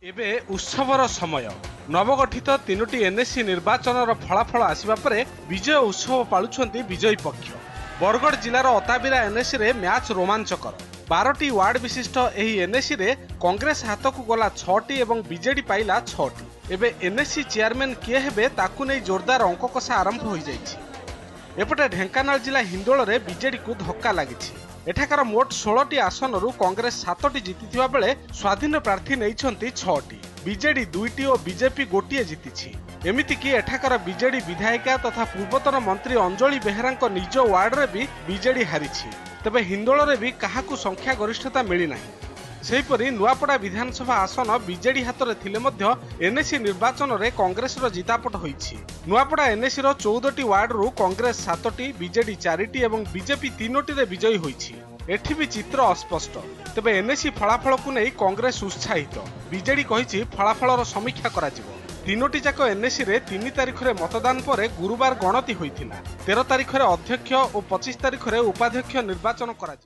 ଏବେ ଉତ୍ସବର ସମୟ ନବଗଠିତ ତିନୋଟି ଏନ୍ଏସି ନିର୍ବାଚନର ଫଳାଫଳ ଆସିବା ପରେ ବିଜୟ ଉତ୍ସବ ପାଳୁଛନ୍ତି ବିଜୟୀ ପକ୍ଷ। ବରଗଡ଼ ଜିଲ୍ଲାର ଅତାବିରା ଏନ୍ଏସିରେ ମ୍ୟାଚ୍ ରୋମାଞ୍ଚକର। 12ଟି ୱାର୍ଡ ବିଶିଷ୍ଟ ଏହି ଏନ୍ଏସିରେ କଂଗ୍ରେସ ହାତକୁ ଗଲା 6ଟି ଏବଂ ବିଜେଡି ପାଇଲା 6ଟି। ଏବେ ଏନ୍ଏସି ଚେୟାରମ୍ୟାନ୍ କିଏ ହେବେ ତାକୁ ନେଇ ଜୋରଦାର ଅଙ୍କକଷା ଆରମ୍ଭ ହୋଇଯାଇଛି। ଏପଟେ ଢେଙ୍କାନାଳ ଜିଲ୍ଲା ହିନ୍ଦୋଳରେ ବିଜେଡିକୁ ଧକ୍କା ଲାଗିଛି। ଏଠାକାର ମୋଟ 16ଟି ଆସନରୁ କଂଗ୍ରେସ 7ଟି ଜିତିଥିବା ବେଳେ ସ୍ୱାଧୀନ ପ୍ରାର୍ଥୀ ନେଇଛନ୍ତି 6ଟି। ବିଜେଡି 2ଟି ଓ ବିଜେପି ଗୋଟିଏ ଜିତିଛି। ଏମିତିକି ଏଠାକାର ବିଜେଡି ବିଧାୟିକା ତଥା ପୂର୍ବତନ ମନ୍ତ୍ରୀ ଅଞ୍ଜଳି ବେହେରାଙ୍କ ନିଜ ୱାର୍ଡରେ ବି ବିଜେଡି ହାରିଛି। ତେବେ ହିନ୍ଦୋଳରେ ବି କାହାକୁ ସଂଖ୍ୟା ଗରିଷ୍ଠତା ମିଳିନାହିଁ। ସେହିପରି ନୂଆପଡ଼ା ବିଧାନସଭା ଆସନ ବିଜେଡି ହାତରେ ଥିଲେ ମଧ୍ୟ ଏନ୍ଏସି ନିର୍ବାଚନରେ କଂଗ୍ରେସର ଜିତାପଟ ହୋଇଛି। ନୂଆପଡ଼ା ଏନ୍ଏସିର 14ଟି ୱାର୍ଡରୁ କଂଗ୍ରେସ 7ଟି, ବିଜେଡି 4ଟି ଏବଂ ବିଜେପି 3ଟିରେ ବିଜୟୀ ହୋଇଛି। ଏଠି ବି ଚିତ୍ର ଅସ୍ପଷ୍ଟ। ତେବେ ଏନ୍ଏସି ଫଳାଫଳକୁ ନେଇ କଂଗ୍ରେସ ଉତ୍ସାହିତ। ବିଜେଡି କହିଛି ଫଳାଫଳର ସମୀକ୍ଷା କରାଯିବ। 3ଟି ଯାକ ଏନ୍ଏସିରେ 3 ତାରିଖରେ ମତଦାନ ପରେ ଗୁରୁବାର ଗଣତି ହୋଇଥିଲା। 13 ତାରିଖରେ ଅଧ୍ୟକ୍ଷ ଓ 25 ତାରିଖରେ ଉପାଧ୍ୟକ୍ଷ ନିର୍ବାଚନ କରାଯିବ।